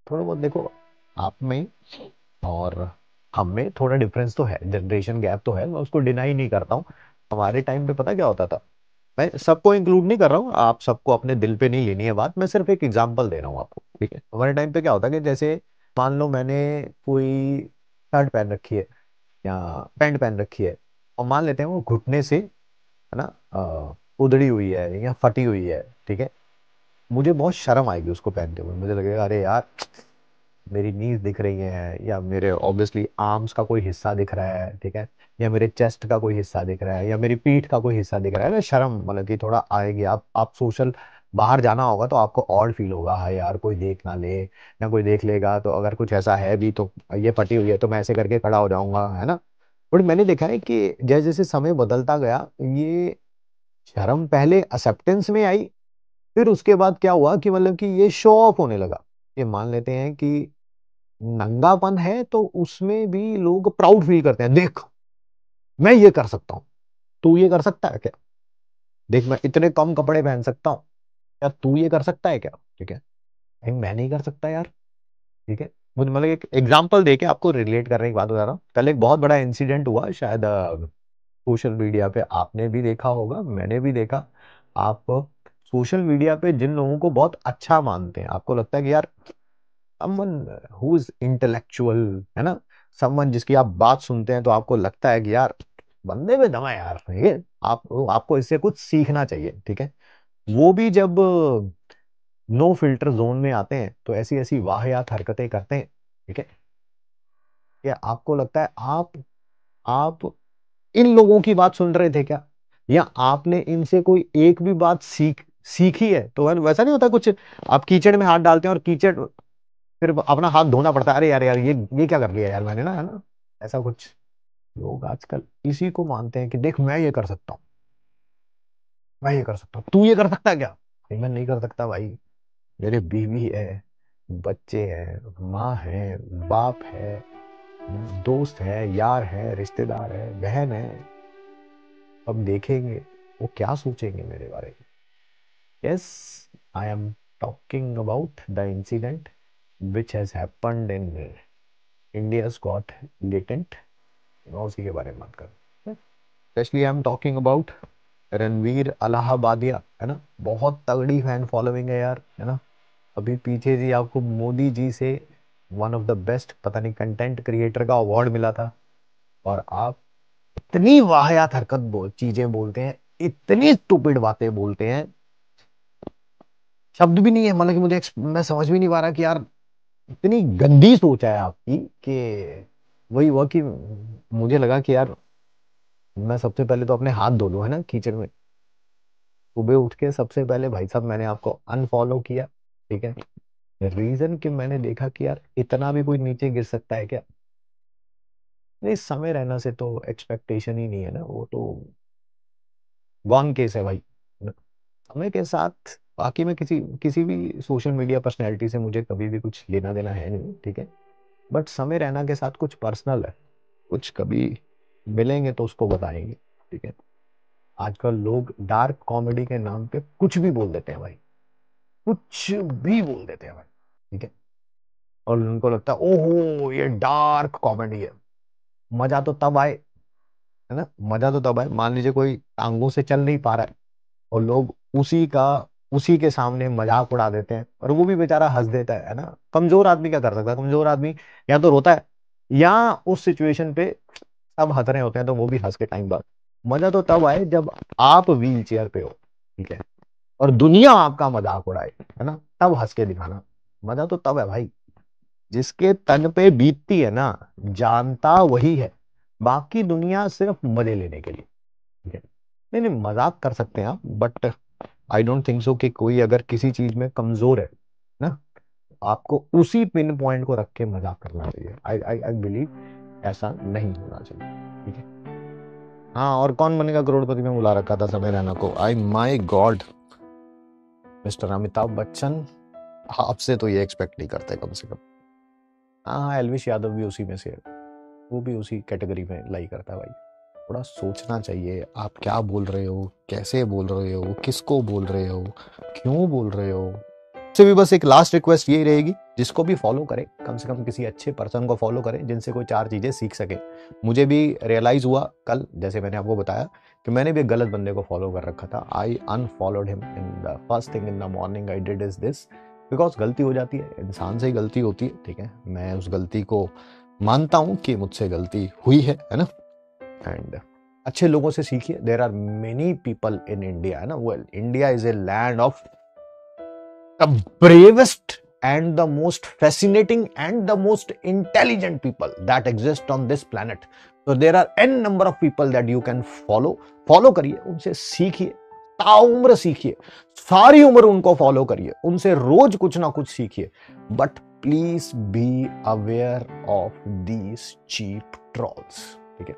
थोड़ा बहुत देखो, आप में और हम में थोड़ा डिफरेंस तो है, जनरेशन गैप तो है, मैं उसको डिनाई नहीं करता हूँ। हमारे टाइम पे पता क्या होता था, मैं सबको इंक्लूड नहीं कर रहा हूँ, आप सबको अपने दिल पे नहीं लेनी है बात, मैं सिर्फ एक एग्जांपल दे रहा हूँ आपको, ठीक है। हमारे टाइम पे क्या होता है कि जैसे मान लो मैंने कोई शर्ट पहन रखी है या पैंट पहन रखी है, और मान लेते हैं वो घुटने से, है ना, उधड़ी हुई है या फटी हुई है, ठीक है। मुझे बहुत शर्म आएगी उसको पहनते हुए, मुझे लगेगा अरे यार मेरी नीज दिख रही है, या मेरे ऑब्वियसली आर्म्स का कोई हिस्सा दिख रहा है, ठीक है, या मेरे चेस्ट का कोई हिस्सा दिख रहा है, या मेरी पीठ का कोई हिस्सा दिख रहा है ना, शर्म मतलब कि थोड़ा आएगी। आप सोशल बाहर जाना होगा तो आपको ऑड फील होगा, हाय यार कोई देख ना ले, ना कोई देख लेगा तो अगर कुछ ऐसा है भी तो ये फटी हुई है तो मैं ऐसे करके खड़ा हो जाऊंगा, है ना। बट मैंने देखा है कि जैसे जैसे समय बदलता गया, ये शर्म पहले एक्सेप्टेंस में आई, फिर उसके बाद क्या हुआ कि मतलब कि ये शो ऑफ होने लगा। ये मान लेते हैं कि नंगापन है तो उसमें भी लोग प्राउड फील करते हैं, देख मैं ये कर सकता हूँ, तू ये कर सकता है क्या, देख मैं इतने कम कपड़े पहन सकता हूँ, क्या तू ये कर सकता है क्या, ठीक है। भाई मैं नहीं कर सकता यार, ठीक है। मुझे मतलब एक एग्जांपल देके आपको रिलेट करने की बात बता रहा हूँ। कल एक बहुत बड़ा इंसिडेंट हुआ, शायद सोशल मीडिया पे आपने भी देखा होगा, मैंने भी देखा। आप सोशल मीडिया पे जिन लोगों को बहुत अच्छा मानते हैं, आपको लगता है कि यार समवन हु इज इंटेलेक्चुअल, है ना, समवन जिसकी आप बात सुनते हैं तो आपको लगता है कि यार बंदे में दम है यार, ठीक है, आपको इससे कुछ सीखना चाहिए, ठीक है। वो भी जब नो फिल्टर जोन में आते हैं तो ऐसी ऐसी वाहियात हरकतें करते हैं, ठीक है। कि आपको लगता है आप इन लोगों की बात सुन रहे थे क्या, या आपने इनसे कोई एक भी बात सीखी है। तो वैसा नहीं होता कुछ, आप कीचड़ में हाथ डालते हैं और कीचड़ फिर अपना हाथ धोना पड़ता है, अरे यार यार ये क्या कर लिया यार मैंने ना, है ना। ऐसा कुछ लोग आजकल इसी को मानते हैं कि देख मैं ये कर सकता हूँ, मैं ये कर सकता हूँ, तू ये कर सकता है क्या। नहीं, मैं नहीं कर सकता भाई, मेरे बीवी है, बच्चे हैं, माँ है, बाप है, दोस्त है, यार है, रिश्तेदार है, बहन है। अब देखेंगे वो क्या सोचेंगे मेरे बारे में। Yes, I am talking about the incident which has happened in India's got latent. मैं उसी के बारे में बात कर, specially I am talking about Ranveer Allahabadia, है ना। बहुत तगड़ी फैन फॉलोइंग है यार, है ना। अभी पीछे जी आपको मोदी जी से वन ऑफ द बेस्ट पता नहीं कंटेंट क्रिएटर का अवार्ड मिला था, और आप इतनी वाहियात हरकत चीजें बोलते हैं, इतनी स्टूपिड बातें बोलते हैं, शब्द भी नहीं है मतलब कि मैं समझ भी नहीं पा रहा कि यार इतनी गंदी सोच है आपकी कि वही हुआ कि मुझे लगा कि यार मैं सबसे पहले तो अपने हाथ धो लूं, है ना, कीचड़ में। सुबह उठ के सबसे पहले भाई साहब मैंने आपको अनफॉलो किया, ठीक है। रीजन कि मैंने देखा कि यार इतना भी कोई नीचे गिर सकता है क्या। नहीं, समय रहना से तो एक्सपेक्टेशन ही नहीं है ना, वो तो गॉन केस है भाई। समय के साथ बाकी में किसी किसी भी सोशल मीडिया पर्सनैलिटी से मुझे कभी भी कुछ लेना देना है नहीं, ठीक है। बट समय रहना के साथ कुछ पर्सनल है, कुछ कभी मिलेंगे तो उसको बताएंगे, ठीक है। आजकल लोग डार्क कॉमेडी के नाम पे कुछ भी बोल देते हैं भाई, कुछ भी बोल देते हैं भाई, ठीक है। और उनको लगता है ओहो ये डार्क कॉमेडी है। मजा तो तब आए, है ना, मजा तो तब आए, मान लीजिए कोई टांगों से चल नहीं पा रहा है और लोग उसी के सामने मजाक उड़ा देते हैं और वो भी बेचारा हंस देता है ना। कमजोर आदमी क्या कर सकता है, कमजोर आदमी या तो रोता है, या उस सिचुएशन पे सब हंस रहे होते हैं तो वो भी हंस के टाइम बाद। मजा तो तब आए जब आप व्हील चेयर पे हो, ठीक है, और दुनिया आपका मजाक उड़ाए, है ना, तब हंस के दिखाना। मजा तो तब है भाई, जिसके तन पे बीतती है ना, जानता वही है, बाकी दुनिया सिर्फ मजे लेने के लिए, ठीक है। नहीं नहीं, मजाक कर सकते हैं आप, but I don't think so कि कोई अगर किसी चीज में कमजोर है ना, आपको उसी पिन पॉइंट को रख के मजाक करना चाहिए। आई आई आई बिलीव ऐसा नहीं होना चाहिए, ठीक है। हाँ, और कौन बनेगा करोड़पति में बुला रखा था समय रैना को, आई माई गॉड, मिस्टर अमिताभ बच्चन आपसे तो ये एक्सपेक्ट नहीं करते कम से कम। हाँ हाँ, एलविश यादव भी उसी में से है, वो भी उसी कैटेगरी में लाई करता है भाई। थोड़ा सोचना चाहिए आप क्या बोल रहे हो, कैसे बोल रहे हो, किसको बोल रहे हो, क्यों बोल रहे हो, से भी बस एक लास्ट रिक्वेस्ट यही रहेगी, जिसको भी फॉलो करें कम से कम किसी अच्छे पर्सन को फॉलो करें जिनसे कोई 4 चीजें सीख सके। मुझे भी रियलाइज हुआ कल, जैसे मैंने आपको बताया कि मैंने भी एक गलत बंदे को फॉलो कर रखा था। I unfollowed him in the first thing in the morning I did is this, because गलती हो जाती है, इंसान से ही गलती होती है, ठीक है। मैं उस गलती को मानता हूं कि मुझसे गलती हुई है ना। एंड अच्छे लोगों से सीखिए। There are many people in India, है ना। Well, India is a land of the bravest and the most fascinating and the most intelligent people that exist on this planet. So there are n number of people that you can follow करिए, उनसे सीखिए, ताउम्र सीखिए, सारी उम्र उनको follow करिए, उनसे रोज कुछ ना कुछ सीखिए, but please be aware of these cheap trolls, ठीक है।